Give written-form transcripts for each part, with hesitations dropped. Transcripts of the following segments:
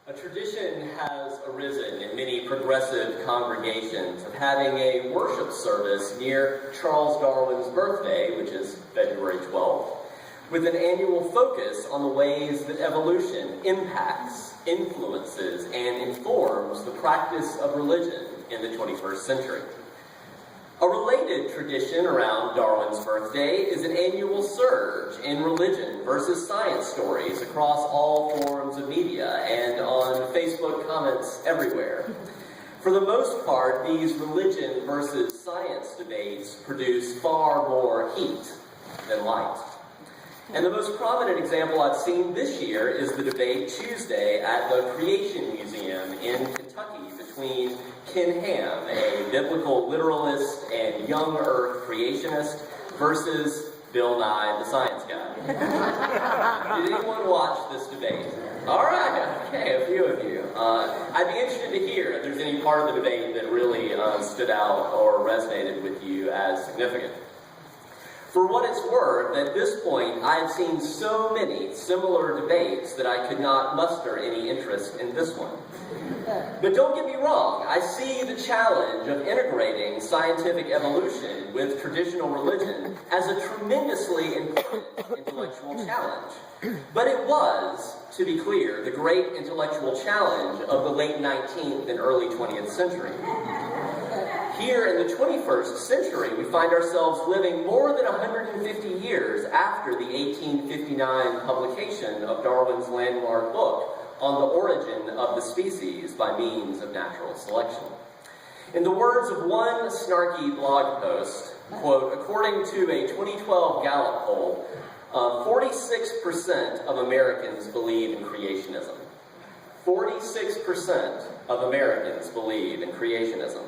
A tradition has arisen in many progressive congregations of having a worship service near Charles Darwin's birthday, which is February 12th, with an annual focus on the ways that evolution impacts, influences, and informs the practice of religion in the 21st century. A related tradition around Darwin's birthday is an annual surge in religion versus science stories across all forms of media and on Facebook comments everywhere. For the most part, these religion versus science debates produce far more heat than light. And the most prominent example I've seen this year is the debate Tuesday at the Creation Museum in Kentucky between Ken Ham, a biblical literalist and young earth creationist, versus Bill Nye, the science guy. Did anyone watch this debate? All right, okay, a few of you. I'd be interested to hear if there's any part of the debate that really stood out or resonated with you as significant. For what it's worth, at this point, I've seen so many similar debates that I could not muster any interest in this one. But don't get me wrong, I see the challenge of integrating scientific evolution with traditional religion as a tremendously important intellectual challenge. But it was, to be clear, the great intellectual challenge of the late 19th and early 20th century. Here in the 21st century, we find ourselves living more than 150 years after the 1859 publication of Darwin's landmark book on the origin of the species by means of natural selection. In the words of one snarky blog post, quote, according to a 2012 Gallup poll, 46% of Americans believe in creationism. 46% of Americans believe in creationism.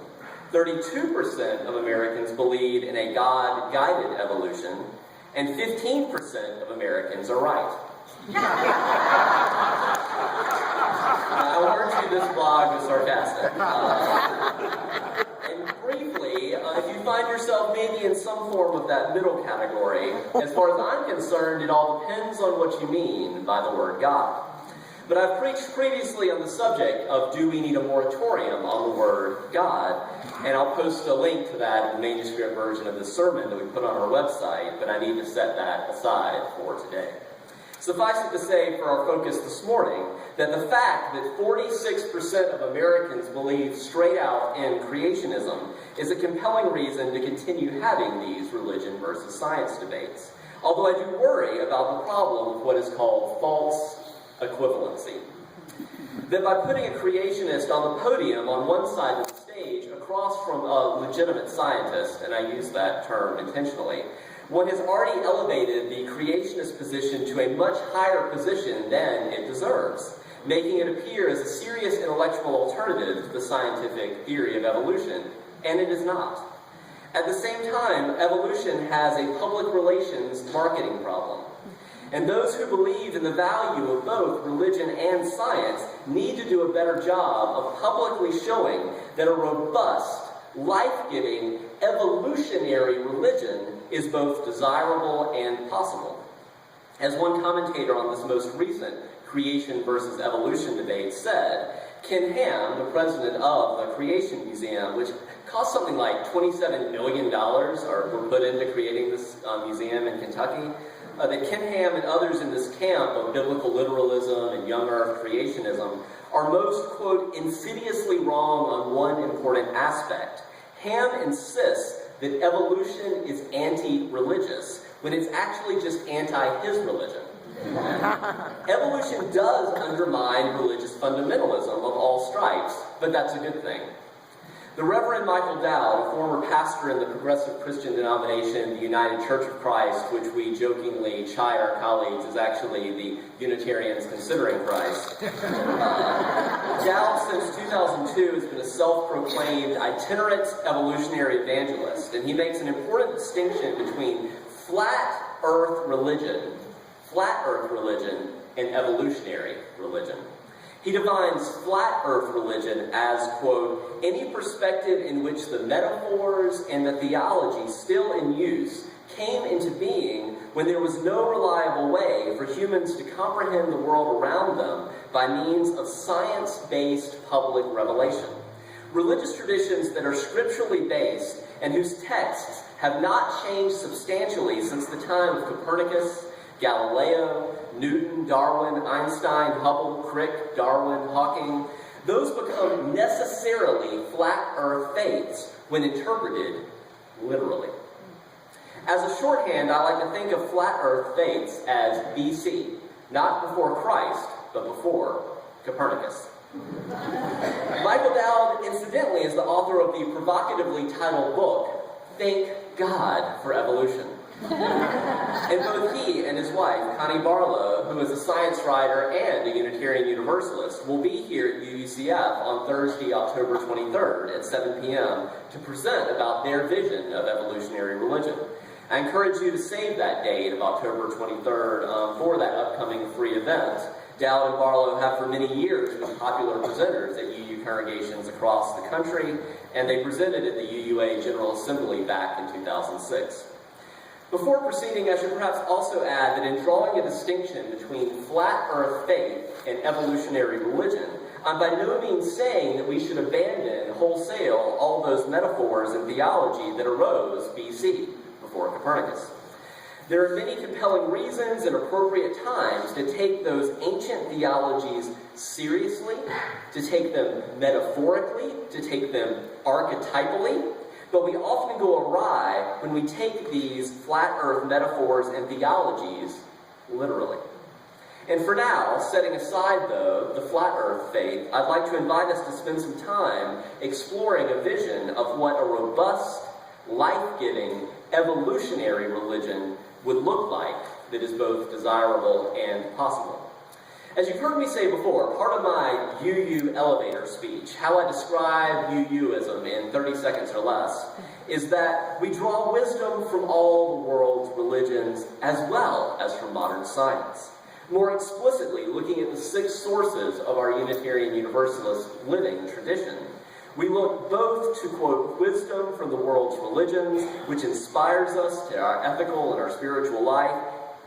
32% of Americans believe in a God-guided evolution, and 15% of Americans are right. I warned you this blog was sarcastic. And briefly, if you find yourself maybe in some form of that middle category, as far as I'm concerned, it all depends on what you mean by the word God. But I've preached previously on the subject of do we need a moratorium on the word God, and I'll post a link to that in the manuscript version of this sermon that we put on our website, but I need to set that aside for today. Suffice it to say, for our focus this morning, that the fact that 46% of Americans believe straight out in creationism is a compelling reason to continue having these religion versus science debates. Although I do worry about the problem of what is called false equivalency. That by putting a creationist on the podium on one side of the stage across from a legitimate scientist, and I use that term intentionally, one has already elevated the creationist position to a much higher position than it deserves, making it appear as a serious intellectual alternative to the scientific theory of evolution, and it is not. At the same time, evolution has a public relations marketing problem. And those who believe in the value of both religion and science need to do a better job of publicly showing that a robust, life-giving, evolutionary religion is both desirable and possible. As one commentator on this most recent creation versus evolution debate said, Ken Ham, the president of the Creation Museum, which cost something like $27 million, or were put into creating this museum in Kentucky, that Ken Ham and others in this camp of biblical literalism and young earth creationism are most, quote, insidiously wrong on one important aspect. Ham insists that evolution is anti-religious, when it's actually just anti-his religion. Evolution does undermine religious fundamentalism of all stripes, but that's a good thing. The Reverend Michael Dowd, a former pastor in the progressive Christian denomination, the United Church of Christ, which we jokingly chide our colleagues is actually the Unitarians considering Christ. Dowd, since 2002, has been a self-proclaimed itinerant evolutionary evangelist, and he makes an important distinction between flat earth religion, and evolutionary religion. He defines flat earth religion as, quote, any perspective in which the metaphors and the theology still in use came into being when there was no reliable way for humans to comprehend the world around them by means of science-based public revelation. Religious traditions that are scripturally based and whose texts have not changed substantially since the time of Copernicus, Galileo, Newton, Darwin, Einstein, Hubble, Crick, Darwin, Hawking, those become necessarily flat earth faiths when interpreted literally. As a shorthand, I like to think of flat earth faiths as BC, not before Christ, but before Copernicus. Michael Dowd, incidentally, is the author of the provocatively titled book, Thank God for Evolution. And both he and his wife, Connie Barlow, who is a science writer and a Unitarian Universalist, will be here at UUCF on Thursday, October 23rd at 7 p.m. to present about their vision of evolutionary religion. I encourage you to save that date of October 23rd for that upcoming free event. Dowd and Barlow have for many years been popular presenters at UU congregations across the country, and they presented at the UUA General Assembly back in 2006. Before proceeding, I should perhaps also add that in drawing a distinction between flat earth faith and evolutionary religion, I'm by no means saying that we should abandon wholesale all those metaphors and theology that arose BC, before Copernicus. There are many compelling reasons and appropriate times to take those ancient theologies seriously, to take them metaphorically, to take them archetypally, but we often go awry when we take these flat earth metaphors and theologies literally. And for now, setting aside, though, the flat earth faith, I'd like to invite us to spend some time exploring a vision of what a robust, life-giving, evolutionary religion would look like that is both desirable and possible. As you've heard me say before, part of my UU elevator speech, how I describe UUism in 30 seconds or less, is that we draw wisdom from all the world's religions as well as from modern science. More explicitly, looking at the 6 sources of our Unitarian Universalist living tradition, we look both to, quote, wisdom from the world's religions, which inspires us to our ethical and our spiritual life,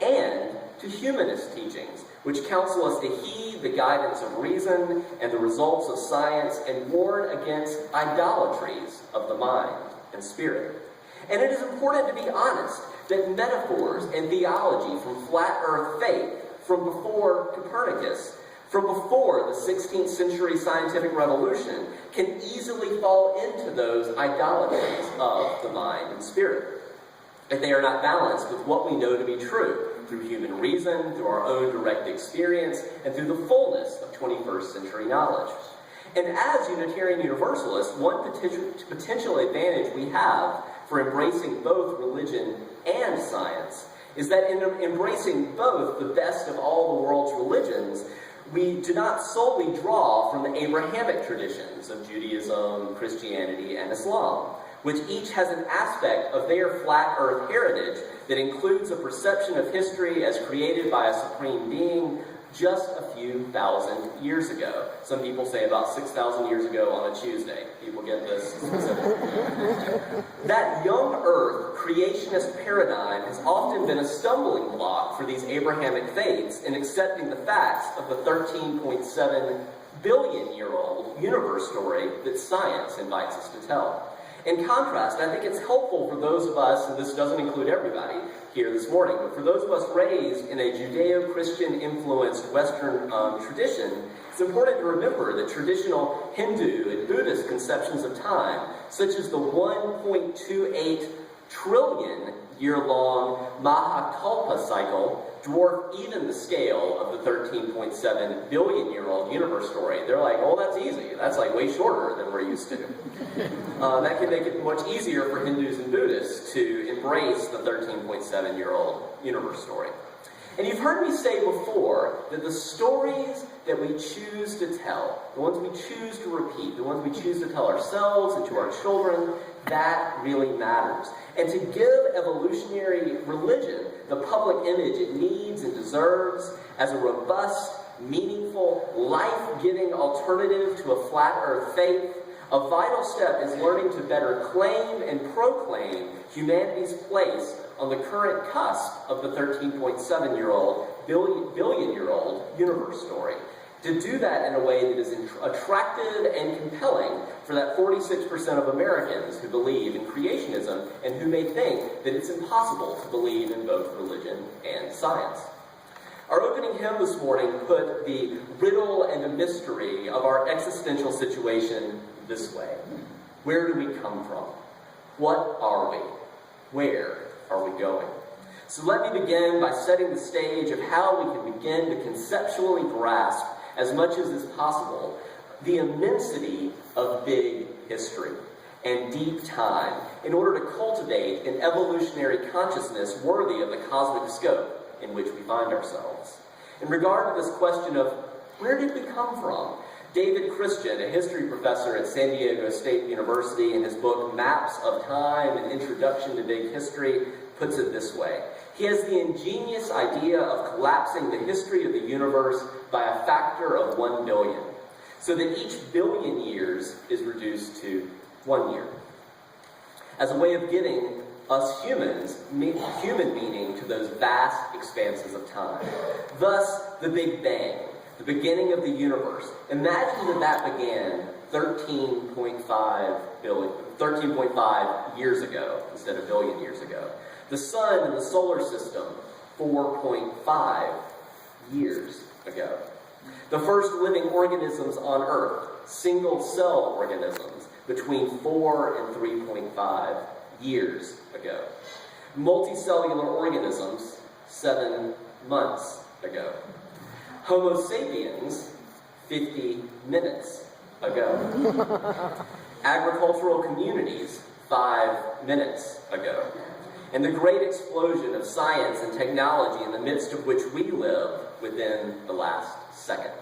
and to humanist teachings, which counsel us to heed the guidance of reason and the results of science and warn against idolatries of the mind and spirit. And it is important to be honest that metaphors and theology from flat earth faith, from before Copernicus, from before the 16th century scientific revolution, can easily fall into those idolatries of the mind and spirit, if they are not balanced with what we know to be true through human reason, through our own direct experience, and through the fullness of 21st century knowledge. And as Unitarian Universalists, one potential advantage we have for embracing both religion and science is that in embracing both the best of all the world's religions, we do not solely draw from the Abrahamic traditions of Judaism, Christianity, and Islam, which each has an aspect of their flat earth heritage that includes a perception of history as created by a supreme being just a few thousand years ago. Some people say about 6,000 years ago on a Tuesday. People get this specific. That young earth creationist paradigm has often been a stumbling block for these Abrahamic faiths in accepting the facts of the 13.7 billion-year-old universe story that science invites us to tell. In contrast, I think it's helpful for those of us, and this doesn't include everybody here this morning, but for those of us raised in a Judeo-Christian influenced Western tradition, it's important to remember that traditional Hindu and Buddhist conceptions of time, such as the 1.28 trillion year-long Mahakalpa cycle, dwarf even the scale of the 13.7 billion-year-old universe story. They're like, oh, that's easy. That's like way shorter than we're used to. That can make it much easier for Hindus and Buddhists to embrace the 13.7-year-old universe story. And you've heard me say before that the stories that we choose to tell, the ones we choose to repeat, the ones we choose to tell ourselves and to our children, that really matters. And to give evolutionary religion the public image it needs and deserves as a robust, meaningful, life-giving alternative to a flat earth faith, a vital step is learning to better claim and proclaim humanity's place on the current cusp of the 13.7-year-old, billion-year-old universe story. To do that in a way that is attractive and compelling for that 46% of Americans who believe in creationism and who may think that it's impossible to believe in both religion and science. Our opening hymn this morning put the riddle and the mystery of our existential situation this way. Where do we come from? What are we? Where are we going? So let me begin by setting the stage of how we can begin to conceptually grasp, as much as is possible, the immensity of big history and deep time in order to cultivate an evolutionary consciousness worthy of the cosmic scope in which we find ourselves. In regard to this question of where did we come from, David Christian, a history professor at San Diego State University, in his book Maps of Time, An Introduction to Big History, puts it this way. He has the ingenious idea of collapsing the history of the universe by a factor of 1 billion, so that each billion years is reduced to 1 year, as a way of giving us humans human meaning to those vast expanses of time. Thus, the Big Bang, the beginning of the universe. Imagine that began 13.5 years ago instead of billion years ago. The sun and the solar system, 4.5 years ago. The first living organisms on Earth, single-cell organisms, between 4 and 3.5 years ago. Multicellular organisms, 7 months ago. Homo sapiens, 50 minutes ago. Agricultural communities, 5 minutes ago. And the great explosion of science and technology in the midst of which we live within the last second.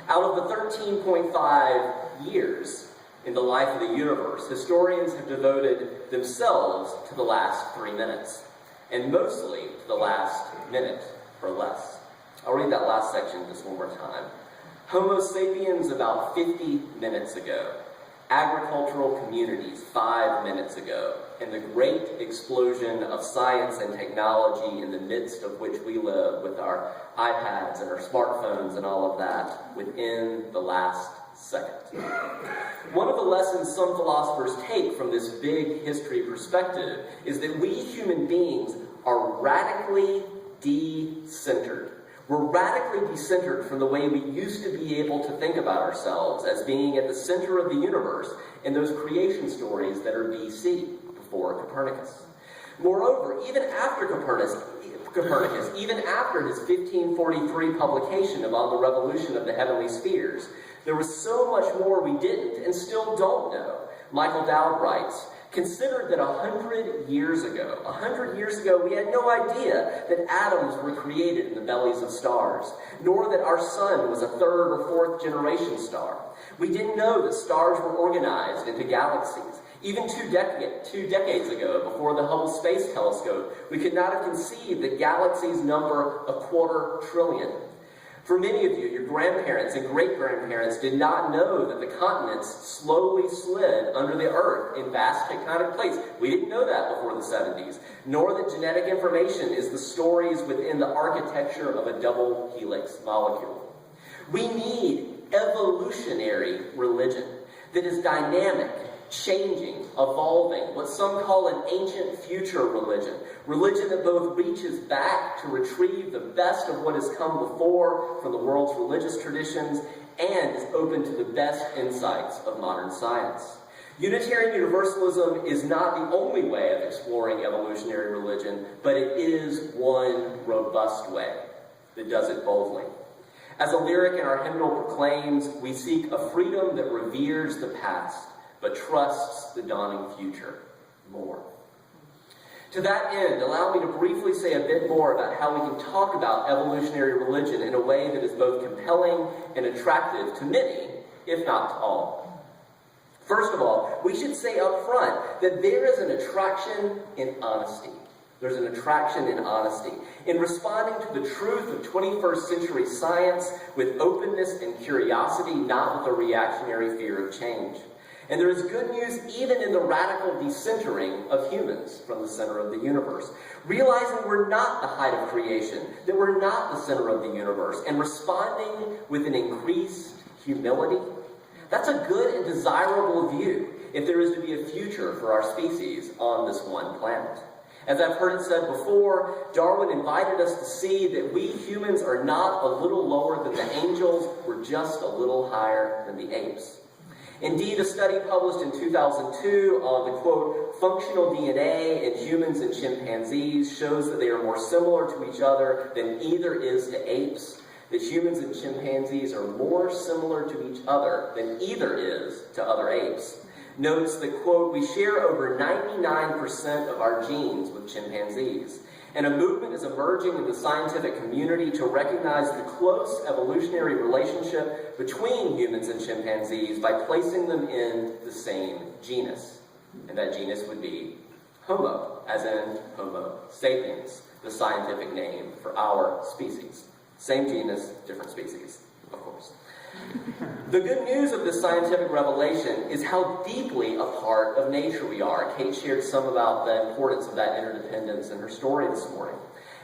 Out of the 13.5 years in the life of the universe, historians have devoted themselves to the last 3 minutes, and mostly to the last minute or less. I'll read that last section just one more time. Homo sapiens about 50 minutes ago. Agricultural communities 5 minutes ago. And the great explosion of science and technology in the midst of which we live with our iPads and our smartphones and all of that within the last second. One of the lessons some philosophers take from this big history perspective is that we human beings are radically de-centered. We're radically de-centered from the way we used to be able to think about ourselves as being at the center of the universe in those creation stories that are BC, before Copernicus. Moreover, even after Copernicus, even after his 1543 publication of On the Revolution of the Heavenly Spheres, there was so much more we didn't and still don't know. Michael Dowd writes, consider that 100 years ago, we had no idea that atoms were created in the bellies of stars, nor that our sun was a third or fourth generation star. We didn't know that stars were organized into galaxies. Even two decades ago, before the Hubble Space Telescope, we could not have conceived that galaxies number 250 billion. For many of you, your grandparents and great-grandparents did not know that the continents slowly slid under the earth in vast tectonic plates. We didn't know that before the 70s, nor that genetic information is the stories within the architecture of a double helix molecule. We need evolutionary religion that is dynamic, changing, evolving, what some call an ancient future religion. Religion that both reaches back to retrieve the best of what has come before from the world's religious traditions and is open to the best insights of modern science. Unitarian Universalism is not the only way of exploring evolutionary religion, but it is one robust way that does it boldly. As a lyric in our hymnal proclaims, we seek a freedom that reveres the past, but trusts the dawning future more. To that end, allow me to briefly say a bit more about how we can talk about evolutionary religion in a way that is both compelling and attractive to many, if not to all. First of all, we should say up front that there is an attraction in honesty. There's an attraction in honesty, in responding to the truth of 21st century science with openness and curiosity, not with a reactionary fear of change. And there is good news even in the radical decentering of humans from the center of the universe. Realizing we're not the height of creation, that we're not the center of the universe, and responding with an increased humility, that's a good and desirable view if there is to be a future for our species on this one planet. As I've heard it said before, Darwin invited us to see that we humans are not a little lower than the angels, we're just a little higher than the apes. Indeed, a study published in 2002 on the, quote, functional DNA in humans and chimpanzees shows that they are more similar to each other than either is to apes, that humans and chimpanzees are more similar to each other than either is to other apes. Notes that, quote, we share over 99% of our genes with chimpanzees, and a movement is emerging in the scientific community to recognize the close evolutionary relationship between humans and chimpanzees by placing them in the same genus. And that genus would be Homo, as in Homo sapiens, the scientific name for our species. Same genus, different species, of course. The good news of this scientific revelation is how deeply a part of nature we are. Kate shared some about the importance of that interdependence in her story this morning.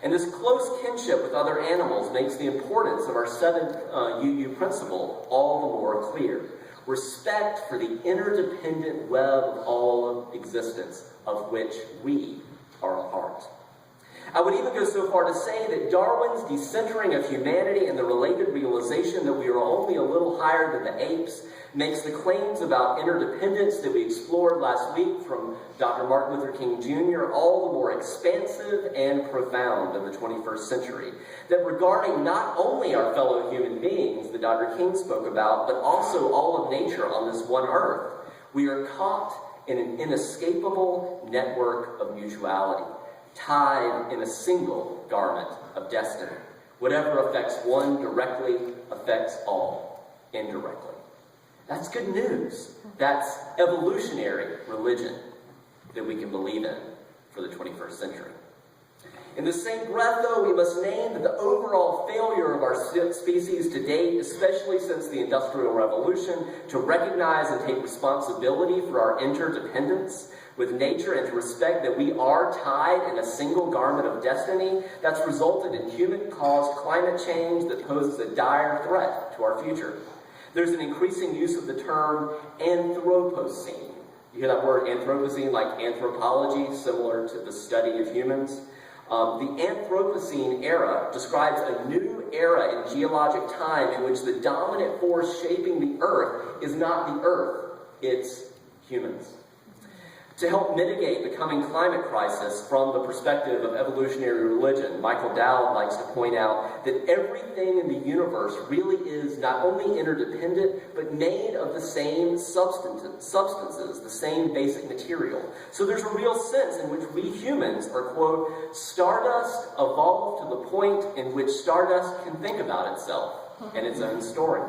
And this close kinship with other animals makes the importance of our seventh UU principle all the more clear. Respect for the interdependent web of all of existence, of which we are a part. I would even go so far to say that Darwin's decentering of humanity and the related realization that we are only a little higher than the apes makes the claims about interdependence that we explored last week from Dr. Martin Luther King Jr. all the more expansive and profound in the 21st century. That regarding not only our fellow human beings that Dr. King spoke about, but also all of nature on this one earth, we are caught in an inescapable network of mutuality, tied in a single garment of destiny. Whatever affects one directly affects all indirectly. That's good news. That's evolutionary religion that we can believe in for the 21st century. In the same breath, though, we must name that the overall failure of our species to date, especially since the Industrial Revolution, to recognize and take responsibility for our interdependence with nature and to respect that we are tied in a single garment of destiny, that's resulted in human-caused climate change that poses a dire threat to our future. There's an increasing use of the term Anthropocene. You hear that word Anthropocene, like anthropology, similar to the study of humans? The Anthropocene era describes a new era in geologic time in which the dominant force shaping the Earth is not the Earth, it's humans. To help mitigate the coming climate crisis from the perspective of evolutionary religion, Michael Dowd likes to point out that everything in the universe really is not only interdependent, but made of the same substances, the same basic material. So there's a real sense in which we humans are, quote, stardust evolved to the point in which stardust can think about itself and its own story.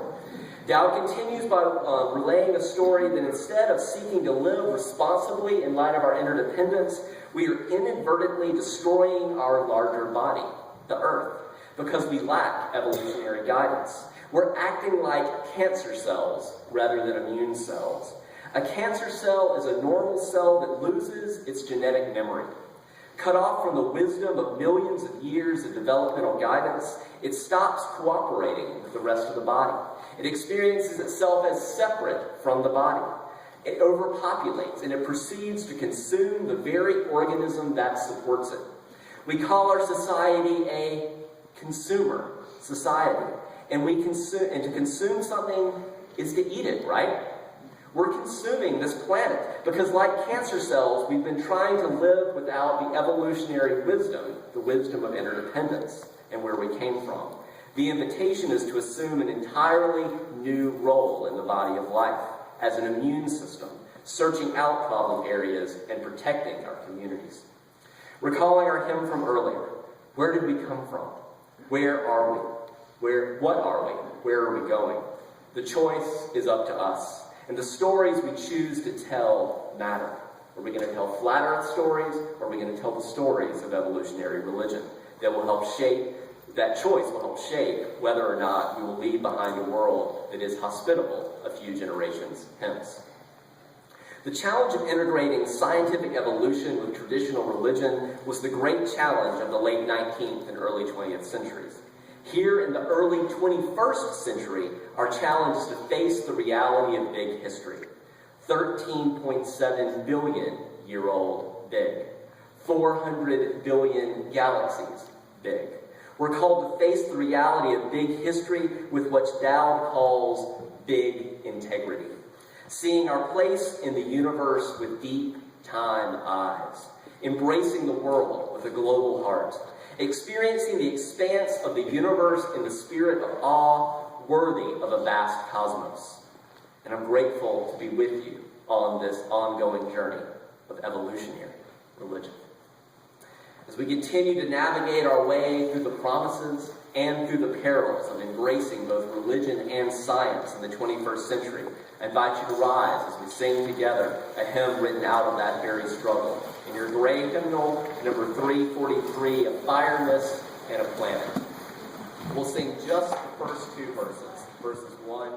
Dowd continues by relaying a story that instead of seeking to live responsibly in light of our interdependence, we are inadvertently destroying our larger body, the Earth, because we lack evolutionary guidance. We're acting like cancer cells rather than immune cells. A cancer cell is a normal cell that loses its genetic memory. Cut off from the wisdom of millions of years of developmental guidance, it stops cooperating with the rest of the body. It experiences itself as separate from the body. It overpopulates, and it proceeds to consume the very organism that supports it. We call our society a consumer society, and to consume something is to eat it, right? We're consuming this planet because, like cancer cells, we've been trying to live without the evolutionary wisdom, the wisdom of interdependence, and where we came from. The invitation is to assume an entirely new role in the body of life as an immune system, searching out problem areas and protecting our communities. Recalling our hymn from earlier, where did we come from? Where are we? What are we? Where are we going? The choice is up to us. And the stories we choose to tell matter. Are we going to tell flat earth stories, or are we going to tell the stories of evolutionary religion that will help shape, that choice will help shape whether or not we will leave behind a world that is hospitable a few generations hence? The challenge of integrating scientific evolution with traditional religion was the great challenge of the late 19th and early 20th centuries. Here in the early 21st century, our challenge is to face the reality of big history. 13.7 billion year old big. 400 billion galaxies big. We're called to face the reality of big history with what Dowd calls big integrity. Seeing our place in the universe with deep time eyes. Embracing the world with a global heart. Experiencing the expanse of the universe in the spirit of awe worthy of a vast cosmos. And I'm grateful to be with you on this ongoing journey of evolutionary religion. As we continue to navigate our way through the promises and through the perils of embracing both religion and science in the 21st century, I invite you to rise as we sing together a hymn written out of that very struggle. In your gray hymnal, number 343, A Fire, Mist, and a Planet. We'll sing just the first two verses, verses 1